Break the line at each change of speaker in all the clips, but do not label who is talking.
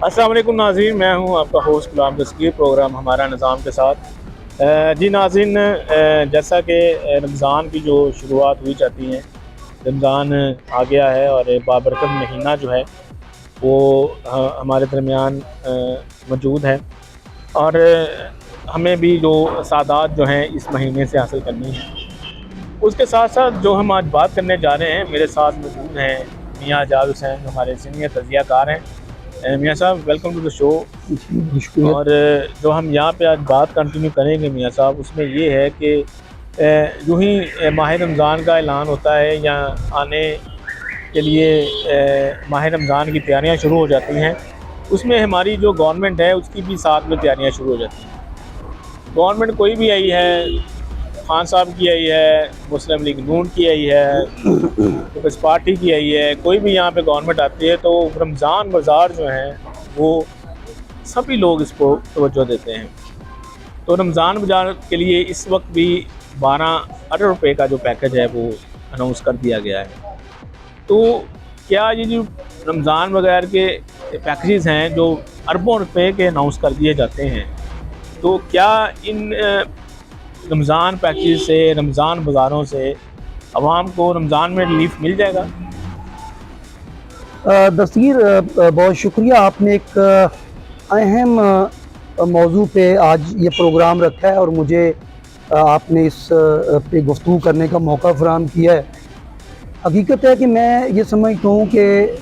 अस्सलाम वालेकुम नाज़रीन, मैं हूं आपका होस्ट गुलाम दस्तगीर। प्रोग्राम हमारा निज़ाम के साथ। जी नाज़रीन, जैसा कि रमज़ान की जो शुरुआत हुई जाती है, रमज़ान आ गया है और बाबरकत महीना जो है वो हमारे दरमियान मौजूद है। और हमें भी जो सादात जो हैं इस महीने से हासिल करनी है। उसके साथ साथ जो हम आज बात करने जा रहे हैं, मेरे साथ मौजूद हैं मियाँ जावेद हुसैन, जो हमारे सीनियर तज़कियाकार हैं। मियाँ साहब, वेलकम टू द शो।
जी, शुक्रिया।
और जो हम यहाँ पे आज बात कंटिन्यू करेंगे मियाँ साहब, उसमें ये है कि यूँ ही माह रमज़ान का ऐलान होता है या आने के लिए माह रमज़ान की तैयारियाँ शुरू हो जाती हैं, उसमें हमारी जो गवर्नमेंट है उसकी भी साथ में तैयारियाँ शुरू हो जाती हैं। गवर्नमेंट कोई भी आई है, खान साहब की आई है, मुस्लिम लीग नून की आई है, पीपल्स पार्टी की आई है, कोई भी यहाँ पे गवर्नमेंट आती है तो रमज़ान बाज़ार जो हैं वो सभी लोग इसको तवज्जो देते हैं। तो रमज़ान बाज़ार के लिए इस वक्त भी 12 अरब रुपए का जो पैकेज है वो अनाउंस कर दिया गया है। तो क्या ये जो रमज़ान वगैरह के पैकेजेस हैं जो अरबों रुपए के अनाउंस कर दिए जाते हैं, तो क्या इन रमज़ान पैकेज से, रमज़ान बाज़ारों से आवाम को रमज़ान में रिलीफ मिल जाएगा?
दस्तगीर, बहुत शुक्रिया। आपने एक अहम मौजू पे आज ये प्रोग्राम रखा है और मुझे आपने इस पे गुफ्तगू करने का मौका फराहम किया है। हकीकत है कि मैं ये समझता हूँ कि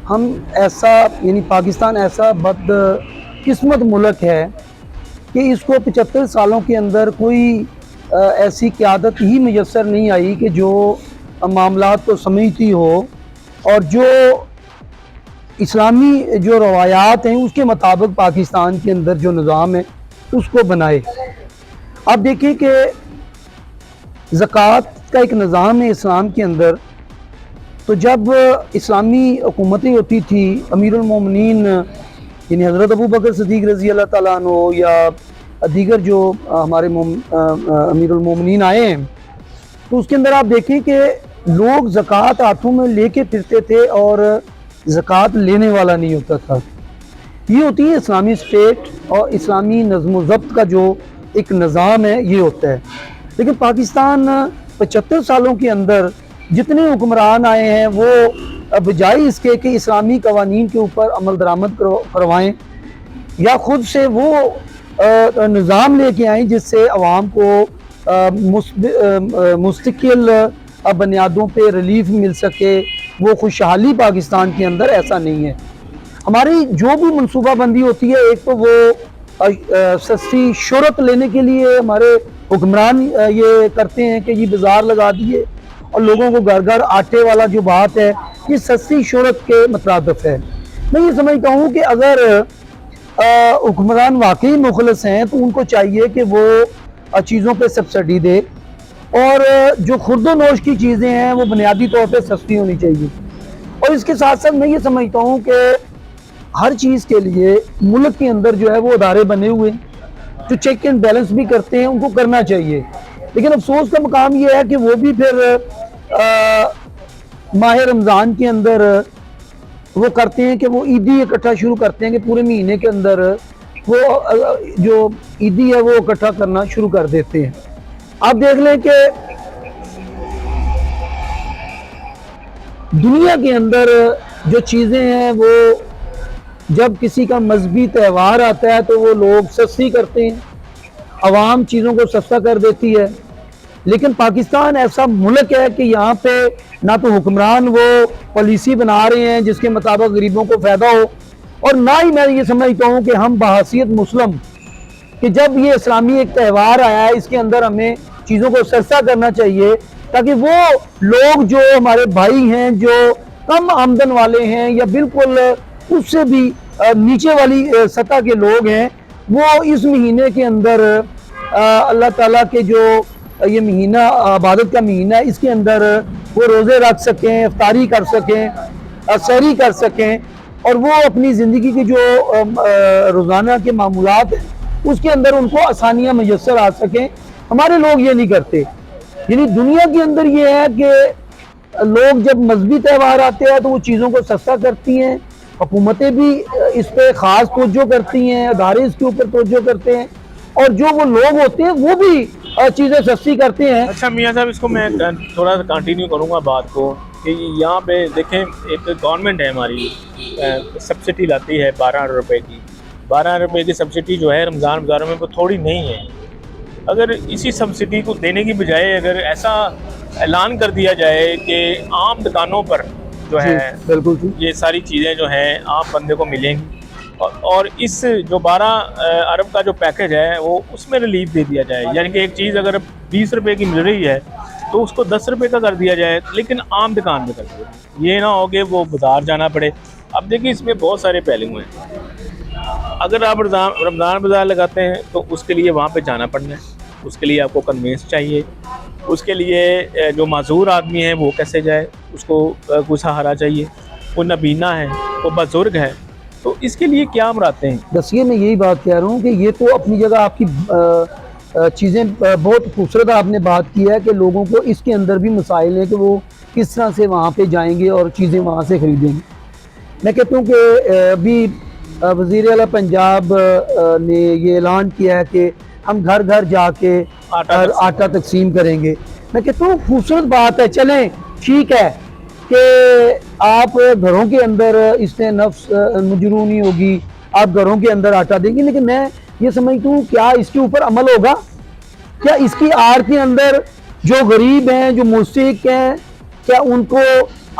हम ऐसा, यानी पाकिस्तान ऐसा बदकिस्मत मुल्क है कि इसको 75 सालों के अंदर कोई ऐसी क़यादत ही मुयस्सर नहीं आई कि जो मामलात को समझती हो और जो इस्लामी जो रवायात हैं उसके मुताबिक पाकिस्तान के अंदर जो निज़ाम है उसको बनाए। आप देखिए कि ज़कात का एक निज़ाम है इस्लाम के अंदर। तो जब इस्लामी हुकूमतें होती थी, अमीरुल मोमिनीन यानी हज़रत अबू बकर सिद्दीक़ रज़ी अल्लाह तआला अन्हु या दीगर जो हमारे अमीरुल मोमिनीन आए हैं, तो उसके अंदर आप देखें कि लोग ज़कात हाथों में लेके फिरते थे और ज़कात लेने वाला नहीं होता था। ये होती है इस्लामी स्टेट और इस्लामी नज़्म ज़ब्त का जो एक निज़ाम है, ये होता है। लेकिन पाकिस्तान 75 सालों के अंदर जितने हुक्मरान आए हैं वो बजाय इसके कि इस्लामी कवानीन के ऊपर अमल दरामद करवाएँ या ख़ुद से वो निज़ाम लेके आएँ जिससे आवाम को मुस्तकिल बुनियादों पे रिलीफ मिल सके, वो खुशहाली पाकिस्तान के अंदर ऐसा नहीं है। हमारी जो भी मनसूबाबंदी होती है, एक तो वो सस्ती शोहरत लेने के लिए हमारे हुक्मरान ये करते हैं कि ये बाज़ार लगा दिए और लोगों को घर घर आटे वाला जो बात है, ये सस्ती शोहरत के मुताबिक है। मैं ये समझता हूँ कि अगर हुक्मरान वाकई मुखलिस हैं तो उनको चाहिए कि वो चीज़ों पे सब्सिडी दे और जो खुर्द नोश की चीज़ें हैं वो बुनियादी तौर पे सस्ती होनी चाहिए। और इसके साथ साथ मैं ये समझता हूँ कि हर चीज़ के लिए मुल्क के अंदर जो है वो अदारे बने हुए हैं जो चेक एंड बैलेंस भी करते हैं, उनको करना चाहिए। लेकिन अफसोस का मुकाम ये है कि वो भी फिर माह रमज़ान के अंदर वो करते हैं कि वो ईदी इकट्ठा शुरू करते हैं कि पूरे महीने के अंदर वो जो ईदी है वो इकट्ठा करना शुरू कर देते हैं। आप देख लें कि दुनिया के अंदर जो चीज़ें हैं वो जब किसी का मजहबी त्यौहार आता है तो वो लोग सस्ती करते हैं, आवाम चीज़ों को सस्ता कर देती है। लेकिन पाकिस्तान ऐसा मुल्क है कि यहाँ पे ना तो हुक्मरान वो पॉलिसी बना रहे हैं जिसके मुताबिक गरीबों को फ़ायदा हो, और ना ही मैं ये समझता हूँ कि हम बहैसियत मुस्लिम कि जब ये इस्लामी एक त्यौहार आया है इसके अंदर हमें चीज़ों को सस्ता करना चाहिए ताकि वो लोग जो हमारे भाई हैं जो कम आमदन वाले हैं या बिल्कुल उससे भी नीचे वाली सतह के लोग हैं, वो इस महीने के अंदर अल्लाह ताला के जो ये महीना इबादत का महीना है इसके अंदर वो रोज़े रख सकें, इफ्तारी कर सकें, सहरी कर सकें और वो अपनी ज़िंदगी की जो रोज़ाना के मामूलात हैं उसके अंदर उनको आसानियाँ मुयस्सर आ सकें। हमारे लोग ये नहीं करते। यानी दुनिया के अंदर ये है कि लोग जब मजहबी त्यौहार आते हैं तो वो चीज़ों को सस्ता करती हैं हुकूमतें भी इस पे ख़ास तवज्जो करती हैं, अदारे इसके ऊपर तवज्जो करते हैं, और जो वो लोग होते हैं वो भी चीज़ें सस्ती करते हैं।
अच्छा मियाँ साहब, इसको मैं थोड़ा सा कंटिन्यू करूँगा बात को कि यहाँ पे देखें, एक गवर्नमेंट है हमारी, सब्सिडी लाती है 12 रुपए की। 12 रुपए की सब्सिडी जो है रमज़ान बाज़ारों में वो थोड़ी नहीं है। अगर इसी सब्सिडी को देने की बजाय अगर ऐसा ऐलान कर दिया जाए कि आम दुकानों पर जो है
बिल्कुल जी।
ये सारी चीज़ें जो हैं आम बंदे को मिलेंगी, और इस जो 12 अरब का जो पैकेज है वो उसमें रिलीफ दे दिया जाए, यानी कि एक चीज़ अगर 20 रुपए की मिल रही है तो उसको 10 रुपए का कर दिया जाए, लेकिन आम दुकान पे कर दिया। ये ना हो कि वो बाज़ार जाना पड़े। अब देखिए, इसमें बहुत सारे पहलू हैं। अगर आप रमज़ान बाज़ार लगाते हैं तो उसके लिए वहाँ पे जाना पड़ना है, उसके लिए आपको कन्वेंस चाहिए, उसके लिए जो माजूर आदमी है वो कैसे जाए, उसको कोई सहारा चाहिए, वो नबीना है, वो बुजुर्ग है, तो इसके लिए क्या मराते हैं।
बस ये मैं यही बात कह रहा हूँ कि ये तो अपनी जगह आपकी चीज़ें बहुत खूबसूरत आपने बात की है कि लोगों को इसके अंदर भी मसाइल हैं कि वो किस तरह से वहाँ पे जाएंगे और चीज़ें वहाँ से ख़रीदेंगे। मैं कहता हूँ कि अभी वज़ीर आला पंजाब ने ये ऐलान किया है कि हम घर घर जाके आटा तकसीम करेंगे। मैं कहता हूँ खूबसूरत बात है, चलें ठीक है कि आप घरों के अंदर इससे नफ्स मजरूनी होगी, आप घरों के अंदर आटा देंगे, लेकिन मैं ये समझता हूँ क्या इसके ऊपर अमल होगा? क्या इसकी आड़ के अंदर जो गरीब हैं, जो मुस्तहिक हैं, क्या उनको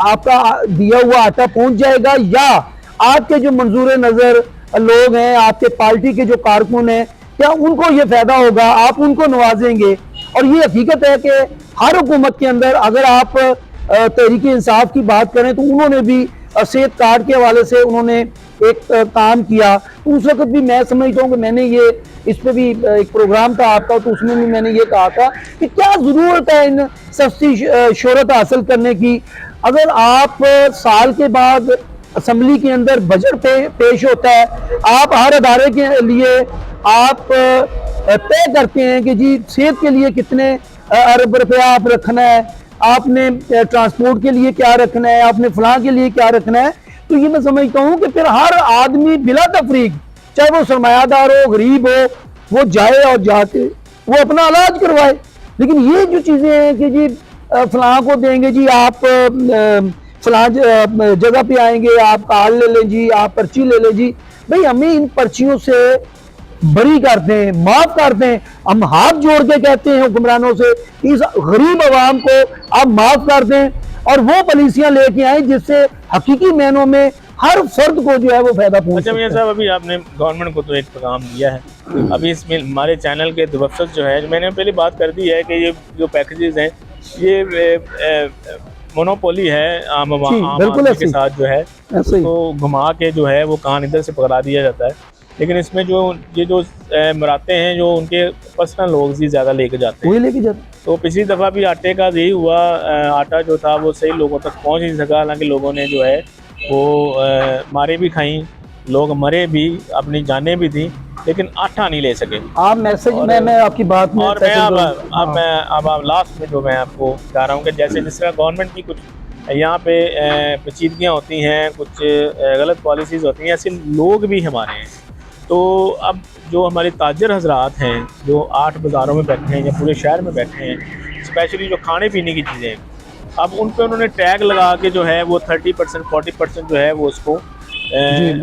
आपका दिया हुआ आटा पहुँच जाएगा, या आपके जो मंजूर नज़र लोग हैं, आपके पार्टी के जो कारकुन हैं, क्या उनको ये फ़ायदा होगा, आप उनको नवाजेंगे? और ये हकीकत है कि हर हुकूमत के अंदर अगर आप तहरीक इंसाफ की बात करें तो उन्होंने भी सेहत कार्ड के हवाले से उन्होंने एक काम किया, तो उस वक्त भी मैं समझता हूँ कि मैंने ये इस पर भी एक प्रोग्राम था आपका, तो उसमें भी मैंने ये कहा था कि क्या ज़रूरत है इन सस्ती शोहरत हासिल करने की। अगर आप साल के बाद असम्बली के अंदर बजट पेश होता है, आप हर अदारे के लिए आप तय करते हैं कि जी सेहत के लिए कितने अरब रुपया आप रखना है, आपने ट्रांसपोर्ट के लिए क्या रखना है, आपने फलां के लिए क्या रखना है, तो ये मैं समझता हूँ कि फिर हर आदमी बिला तफरीक, चाहे वो सरमायादार हो, गरीब हो, वो जाए और जाके वो अपना इलाज करवाए। लेकिन ये जो चीज़ें हैं कि जी फलां को देंगे जी, आप फलां जगह पे आएंगे, आप कार्ड ले लें जी, आप पर्ची ले लें जी, भाई हमें इन पर्चियों से बरी कर दें, माफ़ कर दें। हम हाथ जोड़ के कहते हैं हुक्मरानों से, इस गरीब आवाम को आप माफ़ कर दें और वो पॉलिसियाँ लेके आए जिससे हकीकी मायनों में हर फर्द को जो है वो फायदा पहुंचे।
अच्छा मियां साहब, अभी आपने गवर्नमेंट को तो एक पैगाम दिया है, अभी इसमें हमारे चैनल के तवफ़्फ़ुज़ जो है, मैंने पहले बात कर दी है कि ये जो पैकेजेस हैं ये मोनोपोली है आम आदमी के साथ जो है, तो घुमा के जो है वो कान इधर से पकड़ा दिया जाता है। लेकिन इसमें जो ये जो मराते हैं जो उनके पर्सनल लोग ही ज़्यादा लेके जाते हैं, तो पिछली दफ़ा भी आटे का यही हुआ, आटा जो था वो सही लोगों तक पहुंच नहीं सका, हालांकि लोगों ने जो है वो मारे भी खाई, लोग मरे भी, अपनी जानें भी थी, लेकिन आटा नहीं ले सके। आप
मैसेज मैं आपकी बात में,
और मैं अब लास्ट में जो मैं आपको बता रहा हूँ कि जैसे जिस तरह गवर्नमेंट की कुछ यहाँ पे पेचीदगियाँ होती हैं, कुछ गलत पॉलिसीज़ होती हैं, ऐसे लोग भी हमारे हैं। तो अब जो हमारे ताजर हजरात हैं जो 8 बाज़ारों में बैठे हैं या पूरे शहर में बैठे हैं, स्पेशली जो खाने पीने की चीज़ें, अब उन पे उन्होंने टैग लगा के जो है वो 30% 40% जो है वो उसको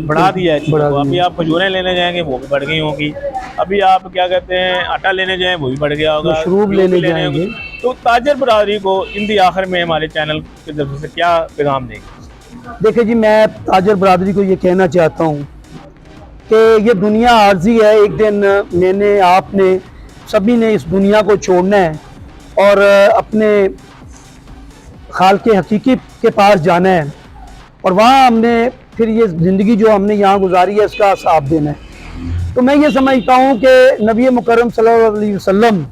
बढ़ा दिया है। तो अभी आप खजूरें लेने जाएंगे वो भी बढ़ गई होंगी, अभी आप क्या कहते हैं आटा लेने जाएं वो भी बढ़ गया होगा,
मशरूब लेने जाएंगे।
तो ताजर बरादरी को इन आखिर में हमारे चैनल की तरफ से क्या पैगाम देंगे?
देखिए जी, मैं ताजर बरादरी को ये कहना चाहता हूँ कि ये दुनिया आर्जी है, एक दिन मैंने आपने सभी ने इस दुनिया को छोड़ना है और अपने खालिक हकीकी के पास जाना है, और वहाँ हमने फिर ये ज़िंदगी जो हमने यहाँ गुजारी है इसका हिसाब देना है। तो मैं ये समझता हूँ कि नबी मुकर्रम सल्लल्लाहु अलैहि वसल्लम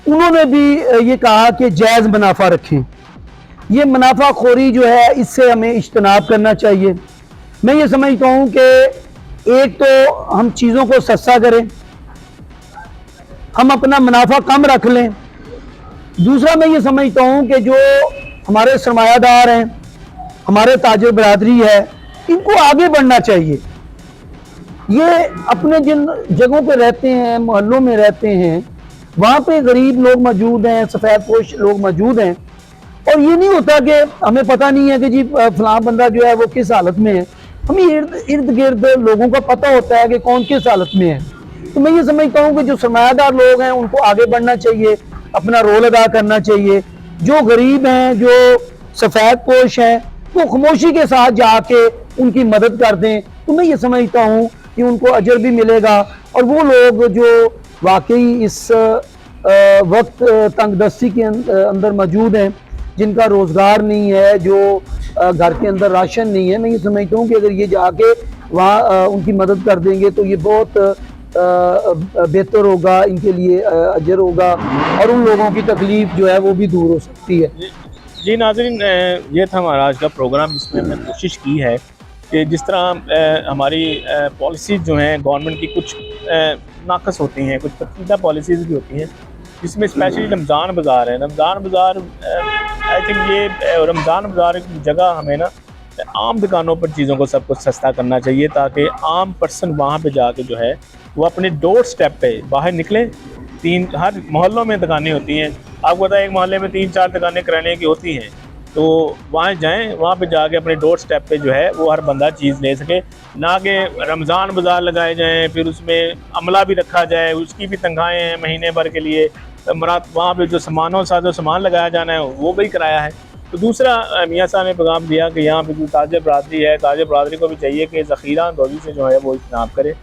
उन्होंने भी ये कहा कि जायज़ मुनाफा रखें, ये मुनाफाखोरी जो है इससे हमें इज्तनाब करना चाहिए। मैं ये समझता हूँ कि एक तो हम चीज़ों को सस्ता करें, हम अपना मुनाफा कम रख लें। दूसरा मैं ये समझता हूँ कि जो हमारे सरमायादार हैं, हमारे ताजर बरादरी है, इनको आगे बढ़ना चाहिए। ये अपने जिन जगहों पे रहते हैं, मोहल्लों में रहते हैं, वहाँ पे गरीब लोग मौजूद हैं, सफ़ेदपोश लोग मौजूद हैं, और ये नहीं होता कि हमें पता नहीं है कि जी फलां बंदा जो है वो किस हालत में है। हमें इर्द गिर्द लोगों का पता होता है कि कौन किस हालत में है। तो मैं ये समझता हूँ कि जो सरमायादार लोग हैं उनको आगे बढ़ना चाहिए, अपना रोल अदा करना चाहिए। जो गरीब हैं, जो सफ़ेदपोश हैं, वो खामोशी के साथ जाके उनकी मदद कर दें, तो मैं ये समझता हूँ कि उनको अजर भी मिलेगा। और वो लोग जो वाकई इस वक्त तंगदस्ती के अंदर मौजूद हैं, जिनका रोज़गार नहीं है, जो घर के अंदर राशन नहीं है, मैं ये समझता हूँ कि अगर ये जाके वहाँ उनकी मदद कर देंगे तो ये बहुत बेहतर होगा, इनके लिए अजर होगा, और उन लोगों की तकलीफ़ जो है वो भी दूर हो सकती है।
जी नाज़रीन, ये था हमारा आज का प्रोग्राम, जिसमें हमने कोशिश की है कि जिस तरह हमारी पॉलिसीज़ जो हैं गवर्नमेंट की कुछ नाकस होती हैं, कुछ पसंदीदा पॉलिसीज़ भी होती हैं, जिसमें स्पेशली रमज़ान बाज़ार है। रमज़ान बाज़ार आई थिंक ये रमज़ान बाज़ार की जगह हमें ना आम दुकानों पर चीज़ों को सब कुछ सस्ता करना चाहिए, ताकि आम पर्सन वहाँ पे जाके जो है वो अपने डोर स्टेप पे बाहर निकले। हर मोहल्लों में दुकानें होती हैं, आपको पता है एक मोहल्ले में 3-4 दुकानें किराने की होती हैं, तो वहाँ जाएं, वहाँ पे जाके अपने डोर स्टेप पे जो है वो हर बंदा चीज़ ले सके, ना कि रमज़ान बाज़ार लगाए जाएं, फिर उसमें अमला भी रखा जाए, उसकी भी तनख्वाहें हैं महीने भर के लिए, मरात वहाँ पे जो सामान लगाया जाना है वो भी किराया है। तो दूसरा मियाँ साहब ने पैगाम दिया कि यहाँ पे जो ताजिर बरादरी है, ताजिर बरादरी को भी चाहिए कि ज़ख़ीरा अंदोज़ी से जो है वो इज्तनाब करे,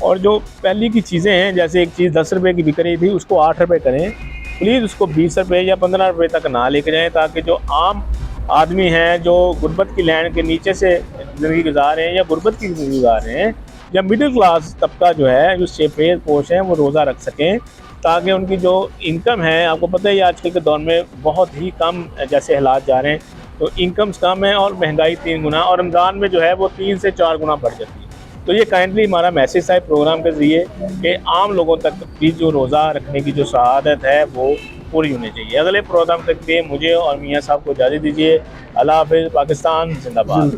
और जो पहली की चीज़ें हैं, जैसे एक चीज़ 10 रुपये की बिक रही थी उसको 8 रुपये करें, प्लीज़ उसको 20 रुपये या 15 रुपये तक ना लेके जाएँ, ताकि जो आम आदमी हैं, जो गुर्बत की लाइन के नीचे से ज़िंदगी गुजार रहे हैं या गुर्बत की ज़िंदगी गुजार रहे हैं, या मिडिल क्लास तबका जो है, जो सफ़ेद पोश हैं, वो रोज़ा रख सकें, ताकि उनकी जो इनकम है, आपको पता है आजकल के दौर में बहुत ही कम जैसे हालात जा रहे हैं, तो इनकम्स कम है और महंगाई 3 गुना, और रमज़ान में जो है वो 3 से 4 गुना बढ़ जाती है। तो ये काइंडली हमारा मैसेज है प्रोग्राम के ज़रिए कि आम लोगों तक भी जो रोज़ा रखने की जो शहादत है वो पूरी होनी चाहिए। अगले प्रोग्राम तक के मुझे और मियाँ साहब को इजाज़त दीजिए। अल्लाह हाफ़िज़। पाकिस्तान जिंदाबाद।